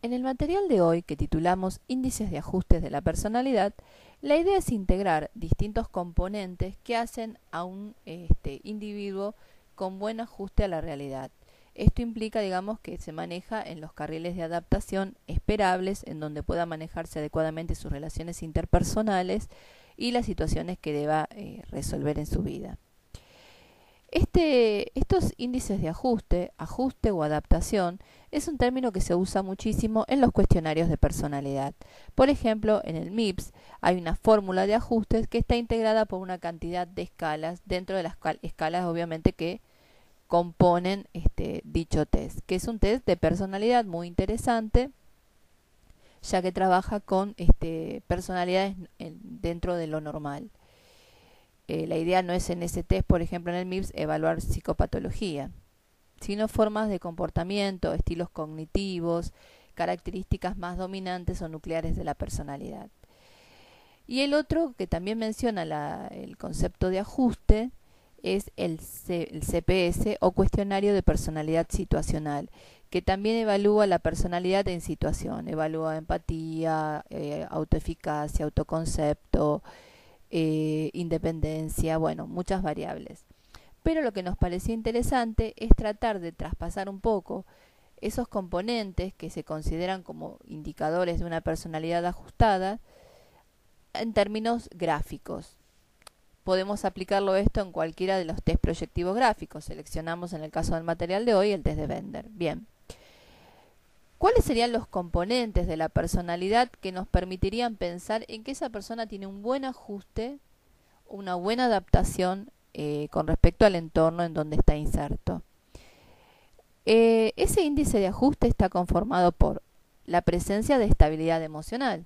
En el material de hoy, que titulamos Índices de ajustes de la personalidad, la idea es integrar distintos componentes que hacen a un individuo con buen ajuste a la realidad. Esto implica, digamos, que se maneja en los carriles de adaptación esperables, en donde pueda manejarse adecuadamente sus relaciones interpersonales y las situaciones que deba resolver en su vida. Estos índices de ajuste o adaptación, es un término que se usa muchísimo en los cuestionarios de personalidad. Por ejemplo, en el MIPS hay una fórmula de ajustes que está integrada por una cantidad de escalas, dentro de las escalas obviamente que componen dicho test, que es un test de personalidad muy interesante, ya que trabaja con personalidades dentro de lo normal. La idea no es en ese test, por ejemplo en el MIPS, evaluar psicopatología, sino formas de comportamiento, estilos cognitivos, características más dominantes o nucleares de la personalidad. Y el otro que también menciona el concepto de ajuste es el CPS o cuestionario de personalidad situacional, que también evalúa la personalidad en situación, evalúa empatía, autoeficacia, autoconcepto, independencia, bueno, muchas variables. Pero lo que nos parecía interesante es tratar de traspasar un poco esos componentes que se consideran como indicadores de una personalidad ajustada en términos gráficos. Podemos aplicarlo esto en cualquiera de los test proyectivos gráficos. Seleccionamos en el caso del material de hoy el test de Bender. Bien. ¿Cuáles serían los componentes de la personalidad que nos permitirían pensar en que esa persona tiene un buen ajuste, una buena adaptación con respecto al entorno en donde está inserto? Ese índice de ajuste está conformado por la presencia de estabilidad emocional,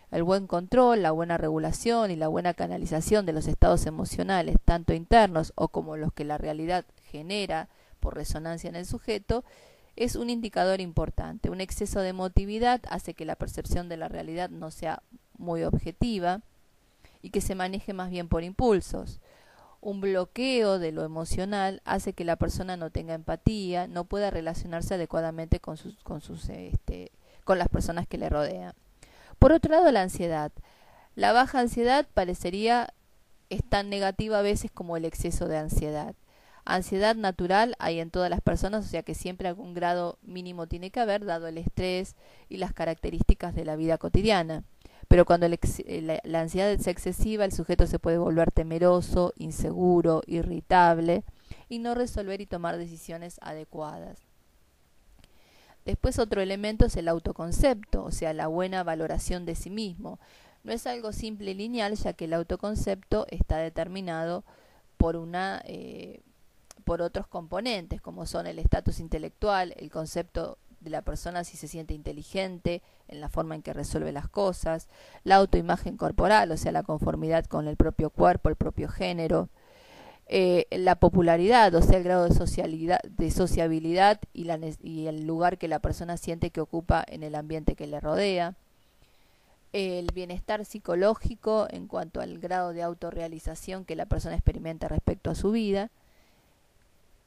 el buen control, la buena regulación y la buena canalización de los estados emocionales, tanto internos o como los que la realidad genera por resonancia en el sujeto, es un indicador importante. Un exceso de emotividad hace que la percepción de la realidad no sea muy objetiva y que se maneje más bien por impulsos. Un bloqueo de lo emocional hace que la persona no tenga empatía, no pueda relacionarse adecuadamente con las personas que le rodean. Por otro lado, la ansiedad. La baja ansiedad parecería es tan negativa a veces como el exceso de ansiedad. Ansiedad natural hay en todas las personas, o sea que siempre algún grado mínimo tiene que haber, dado el estrés y las características de la vida cotidiana. Pero cuando la ansiedad es excesiva, el sujeto se puede volver temeroso, inseguro, irritable y no resolver y tomar decisiones adecuadas. Después otro elemento es el autoconcepto, o sea, la buena valoración de sí mismo. No es algo simple y lineal, ya que el autoconcepto está determinado por por otros componentes, como son el estatus intelectual, el concepto de la persona si se siente inteligente en la forma en que resuelve las cosas, la autoimagen corporal, o sea, la conformidad con el propio cuerpo, el propio género, la popularidad, o sea, el grado de sociabilidad y el lugar que la persona siente que ocupa en el ambiente que le rodea, el bienestar psicológico en cuanto al grado de autorrealización que la persona experimenta respecto a su vida,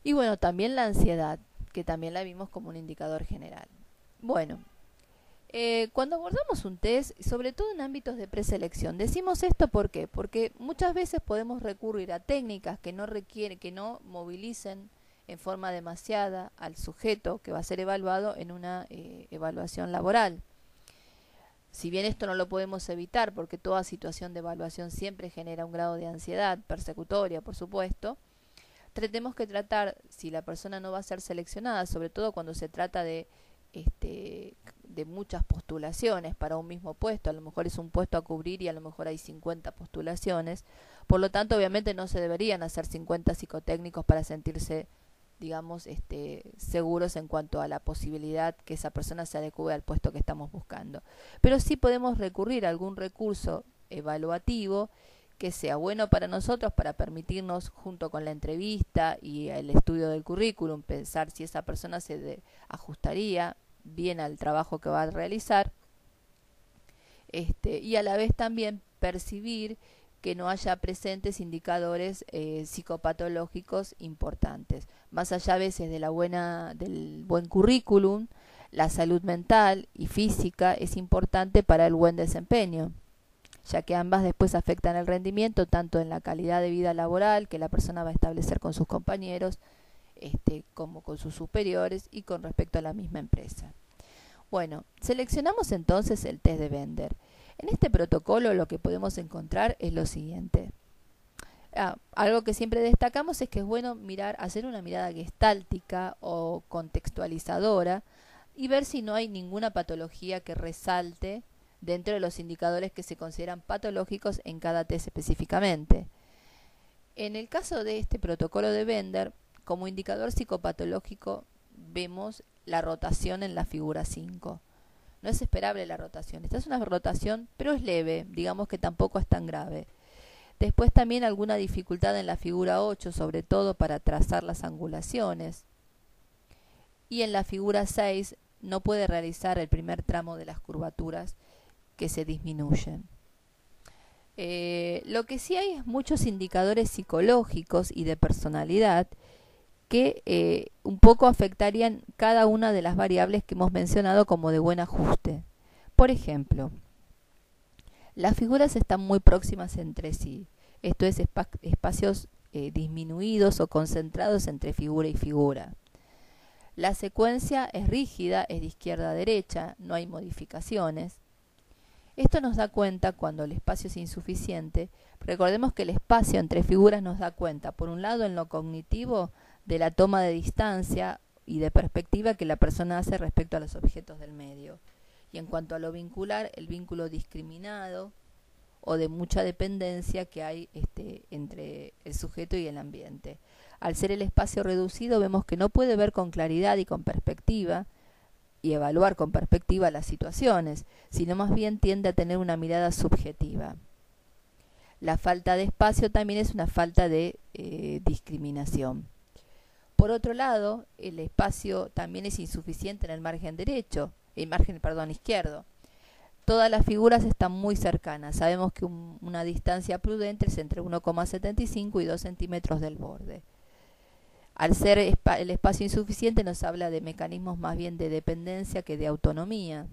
y bueno, también la ansiedad, que también la vimos como un indicador general. Bueno, cuando abordamos un test, sobre todo en ámbitos de preselección, decimos esto ¿por qué? Porque muchas veces podemos recurrir a técnicas que no movilicen en forma demasiada al sujeto que va a ser evaluado en una evaluación laboral. Si bien esto no lo podemos evitar, porque toda situación de evaluación siempre genera un grado de ansiedad persecutoria, por supuesto, tenemos que tratar, si la persona no va a ser seleccionada, sobre todo cuando se trata de muchas postulaciones para un mismo puesto, a lo mejor es un puesto a cubrir y a lo mejor hay 50 postulaciones, por lo tanto obviamente no se deberían hacer 50 psicotécnicos para sentirse, digamos, seguros en cuanto a la posibilidad que esa persona se adecue al puesto que estamos buscando. Pero sí podemos recurrir a algún recurso evaluativo que sea bueno para nosotros, para permitirnos, junto con la entrevista y el estudio del currículum, pensar si esa persona se ajustaría bien al trabajo que va a realizar, y a la vez también percibir que no haya presentes indicadores psicopatológicos importantes. Más allá a veces del buen currículum, La salud mental y física es importante para el buen desempeño, ya que ambas después afectan el rendimiento tanto en la calidad de vida laboral que la persona va a establecer con sus compañeros, como con sus superiores y con respecto a la misma empresa. Bueno, seleccionamos entonces el test de Bender. En este protocolo lo que podemos encontrar es lo siguiente. Algo que siempre destacamos es que es bueno hacer una mirada gestáltica o contextualizadora y ver si no hay ninguna patología que resalte dentro de los indicadores que se consideran patológicos en cada test específicamente. En el caso de este protocolo de Bender, como indicador psicopatológico vemos la rotación en la figura 5. No es esperable la rotación. Esta es una rotación, pero es leve, digamos que tampoco es tan grave. Después también alguna dificultad en la figura 8, sobre todo para trazar las angulaciones. Y en la figura 6 no puede realizar el primer tramo de las curvaturas que se disminuyen. Lo que sí hay es muchos indicadores psicológicos y de personalidad que un poco afectarían cada una de las variables que hemos mencionado como de buen ajuste. Por ejemplo, las figuras están muy próximas entre sí. Esto es espacios disminuidos o concentrados entre figura y figura. La secuencia es rígida, es de izquierda a derecha, no hay modificaciones. Esto nos da cuenta cuando el espacio es insuficiente. Recordemos que el espacio entre figuras nos da cuenta, por un lado, en lo cognitivo, de la toma de distancia y de perspectiva que la persona hace respecto a los objetos del medio. Y en cuanto a lo vincular, el vínculo discriminado o de mucha dependencia que hay entre el sujeto y el ambiente. Al ser el espacio reducido, vemos que no puede ver con claridad y con perspectiva y evaluar con perspectiva las situaciones, sino más bien tiende a tener una mirada subjetiva. La falta de espacio también es una falta de discriminación. Por otro lado, el espacio también es insuficiente en el margen izquierdo. Todas las figuras están muy cercanas. Sabemos que una distancia prudente es entre 1,75 y 2 centímetros del borde. Al ser el espacio insuficiente nos habla de mecanismos más bien de dependencia que de autonomía.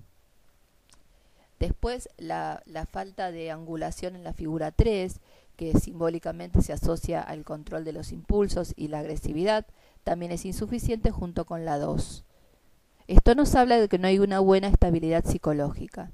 Después la falta de angulación en la figura 3, que simbólicamente se asocia al control de los impulsos y la agresividad, también es insuficiente junto con la 2. Esto nos habla de que no hay una buena estabilidad psicológica.